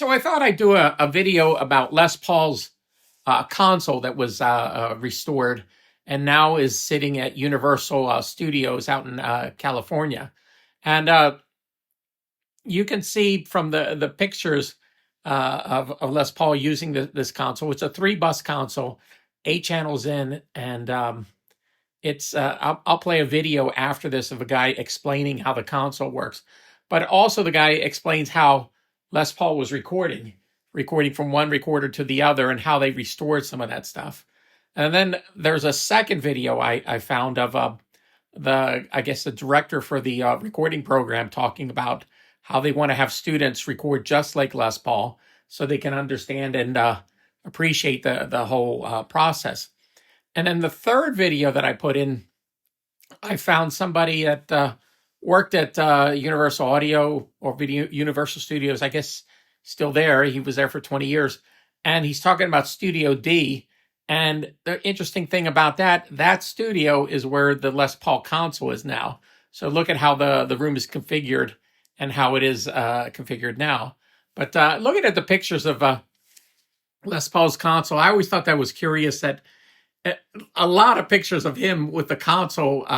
So I thought I'd do a video about Les Paul's console that was restored and now is sitting at Universal Studios out in California. And you can see from the pictures of Les Paul using this console. It's a 3-bus console, 8 channels in, and it's I'll play a video after this of a guy explaining how the console works, but also the guy explains how Les Paul was recording from one recorder to the other and how they restored some of that stuff. And then there's a second video I found of the director for the recording program talking about how they want to have students record just like Les Paul so they can understand and appreciate the whole process. And then the third video that I put in, I found somebody that worked at Universal Audio or Video Universal Studios, I guess still there. He was there for 20 years. And he's talking about Studio D. And the interesting thing about that studio is where the Les Paul console is now. So look at how the room is configured and how it is configured now. But looking at the pictures of Les Paul's console, I always thought that was curious that a lot of pictures of him with the console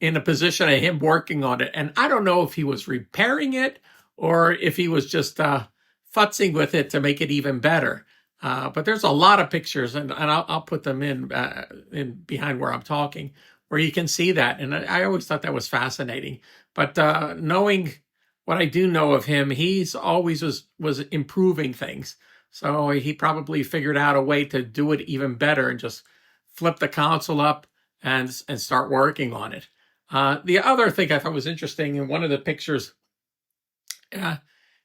in a position of him working on it. And I don't know if he was repairing it or if he was just futzing with it to make it even better. But there's a lot of pictures, and I'll put them in behind where I'm talking, where you can see that. And I always thought that was fascinating. But knowing what I do know of him, he's always was improving things. So he probably figured out a way to do it even better and just flip the console up and start working on it. The other thing I thought was interesting in one of the pictures,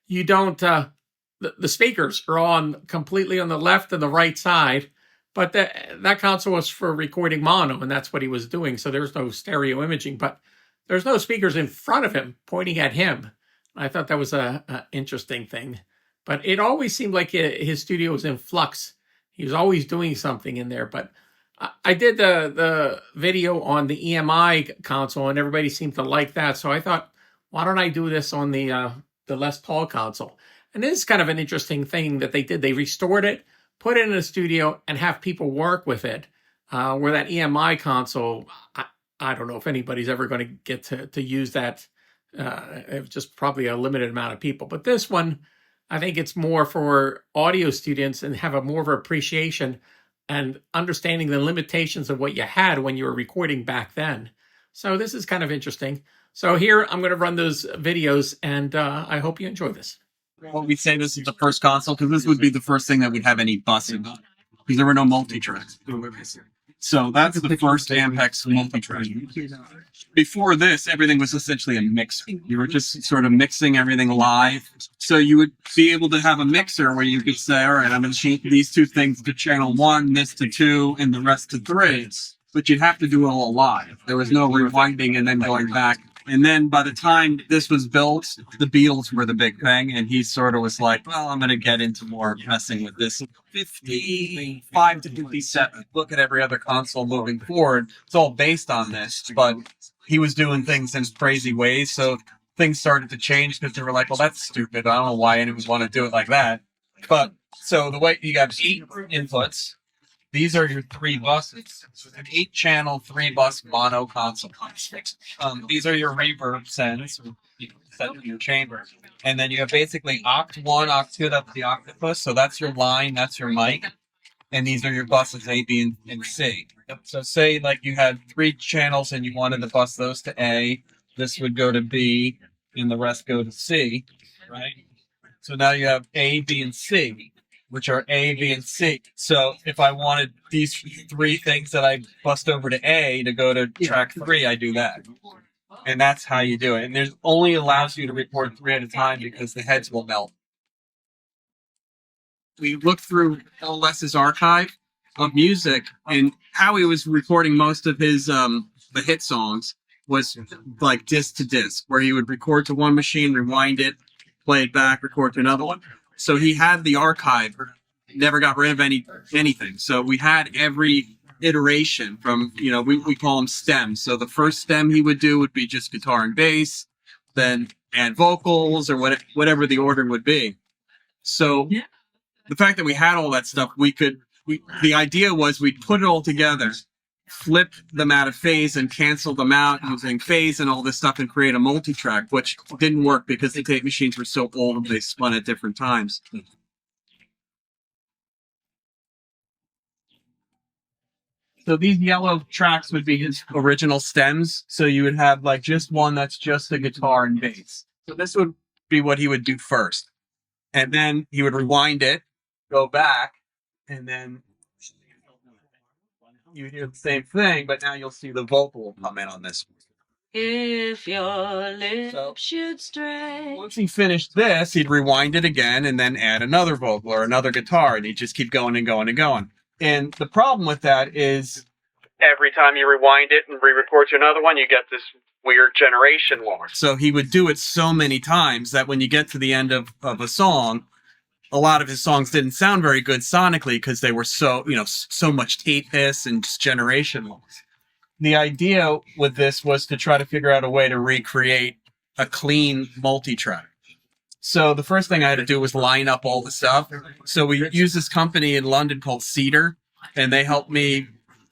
you don't, the speakers are on completely on the left and the right side, but that console was for recording mono, and that's what he was doing. So there's no stereo imaging, but there's no speakers in front of him pointing at him. I thought that was a interesting thing. But it always seemed like his studio was in flux. He was always doing something in there. But I did the video on the EMI console, and everybody seemed to like that. So I thought, why don't I do this on the Les Paul console? And this is kind of an interesting thing that they did. They restored it, put it in a studio, and have people work with it. Where that EMI console, I don't know if anybody's ever going to get to use that. It's just probably a limited amount of people. But this one, I think it's more for audio students and have a more of an appreciation and understanding the limitations of what you had when you were recording back then. So this is kind of interesting. So here I'm going to run those videos, and I hope you enjoy this. Well, we say this is the first console because this would be the first thing that would have any bussing on, because there were no multi-tracks. So that's the first Ampex multi-track. Before this, everything was essentially a mixer. You were just sort of mixing everything live. So you would be able to have a mixer where you could say, all right, I'm going to change these 2 things to channel 1, this to 2, and the rest to 3. But you'd have to do it all live. There was no rewinding and then going back. And then by the time this was built, the Beatles were the big thing. And he sort of was like, well, I'm going to get into more messing with this. 55 to 57. Look at every other console moving forward. It's all based on this. But he was doing things in crazy ways. So things started to change because they were like, well, that's stupid. I don't know why anyone would want to do it like that. But so the way you got 8 inputs. These are your 3 buses. So it's an 8-channel, 3-bus mono console. These are your reverb sends, set in your chamber. And then you have basically Oct 1, Oct 2, that's the octopus. So that's your line, that's your mic. And these are your buses A, B, and C. So say like you had 3 channels and you wanted to bus those to A. This would go to B, and the rest go to C, right? So now you have A, B, and C, which are A, B, and C. So if I wanted these 3 things that I bust over to A to go to track 3, I do that. And that's how you do it. And it only allows you to record 3 at a time because the heads will melt. We looked through LS's archive of music, and how he was recording most of his the hit songs was like disc to disc, where he would record to one machine, rewind it, play it back, record to another one. So he had the archive, never got rid of anything. So we had every iteration from, we call them stems. So the first stem he would do would be just guitar and bass, then add vocals or whatever the order would be. So the fact that we had all that stuff, the idea was we'd put it all together, flip them out of phase and cancel them out using phase and all this stuff and create a multi-track, which didn't work because the tape machines were so old and they spun at different times. So these yellow tracks would be his original stems. So you would have like just one that's just the guitar and bass. So this would be what he would do first. And then he would rewind it, go back, and then you hear the same thing, but now you'll see the vocal come in on this. If your lips should stray. Once he finished this, he'd rewind it again and then add another vocal or another guitar, and he'd just keep going and going and going. And the problem with that is every time you rewind it and re-record to another one, you get this weird generation loss. So he would do it so many times that when you get to the end of a song, a lot of his songs didn't sound very good sonically because they were so much tape hiss and just generation loss. The idea with this was to try to figure out a way to recreate a clean multi-track. So the first thing I had to do was line up all the stuff. So we used this company in London called Cedar, and they helped me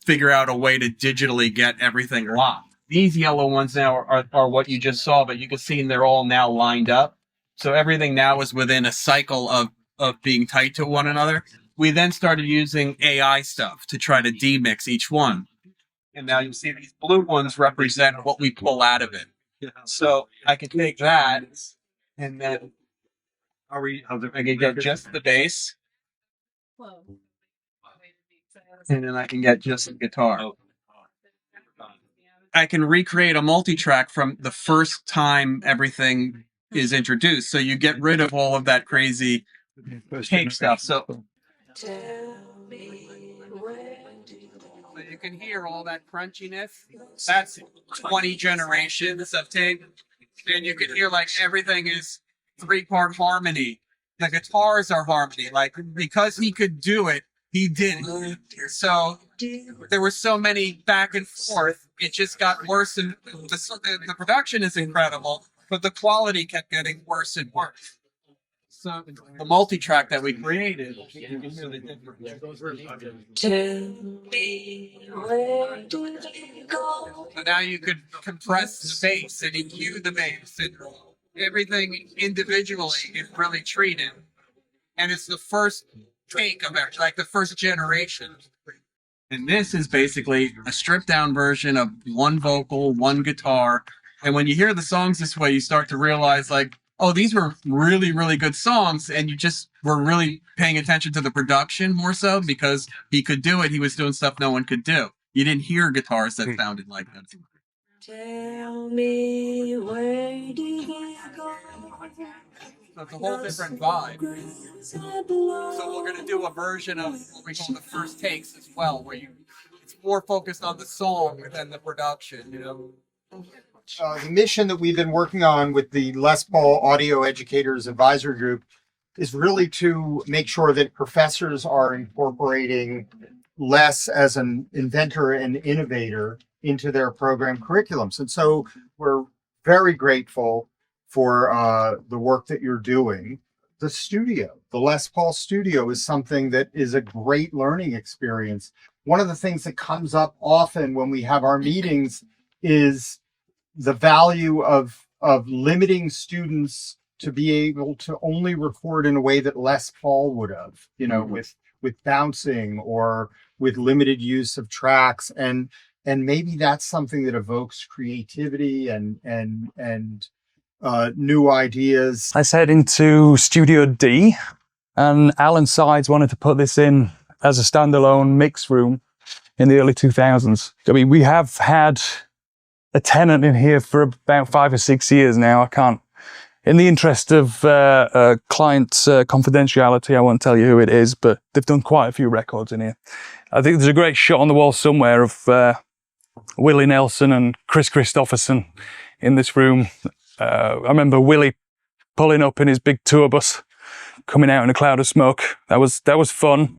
figure out a way to digitally get everything locked. These yellow ones now are what you just saw, but you can see they're all now lined up. So everything now is within a cycle of being tight to one another. We then started using AI stuff to try to demix each one. And now you see these blue ones represent what we pull out of it. So I can take that and then I can get just the bass. And then I can get just the guitar. I can recreate a multi-track from the first time everything is introduced. So you get rid of all of that crazy tape stuff. So you can hear all that crunchiness. That's 20 generations of tape. And you can hear like everything is 3-part harmony. The guitars are harmony. Like because he could do it, he did it. So there were so many back and forth. It just got worse, and the production is incredible, but the quality kept getting worse and worse. So the multi-track that we created, you can hear the difference. Tell me where did it go? So now you could compress the bass and EQ the bass and everything individually is really treated. And it's the first take of it, like the first generation. And this is basically a stripped down version of one vocal, one guitar. And when you hear the songs this way, you start to realize like, oh, these were really, really good songs. And you just were really paying attention to the production more so because he could do it. He was doing stuff no one could do. You didn't hear guitars that sounded like that. Tell me where did it go? So it's a whole different vibe. So we're going to do a version of what we call the first takes as well, where it's more focused on the song than the production, you know. The mission that we've been working on with the Les Paul Audio Educators Advisory Group is really to make sure that professors are incorporating Les as an inventor and innovator into their program curriculums. And so we're very grateful for the work that you're doing. The studio, the Les Paul studio, is something that is a great learning experience. One of the things that comes up often when we have our meetings is the value of limiting students to be able to only record in a way that Les Paul would have, you know, with bouncing or with limited use of tracks. And maybe that's something that evokes creativity and new ideas. Let's head into Studio D, and Alan Sides wanted to put this in as a standalone mix room in the early 2000s. I mean, we have had a tenant in here for about 5 or 6 years now. I can't, in the interest of client confidentiality, I won't tell you who it is, but they've done quite a few records in here. I think there's a great shot on the wall somewhere of Willie Nelson and Chris Christopherson in this room. I remember Willie pulling up in his big tour bus, coming out in a cloud of smoke. That was fun.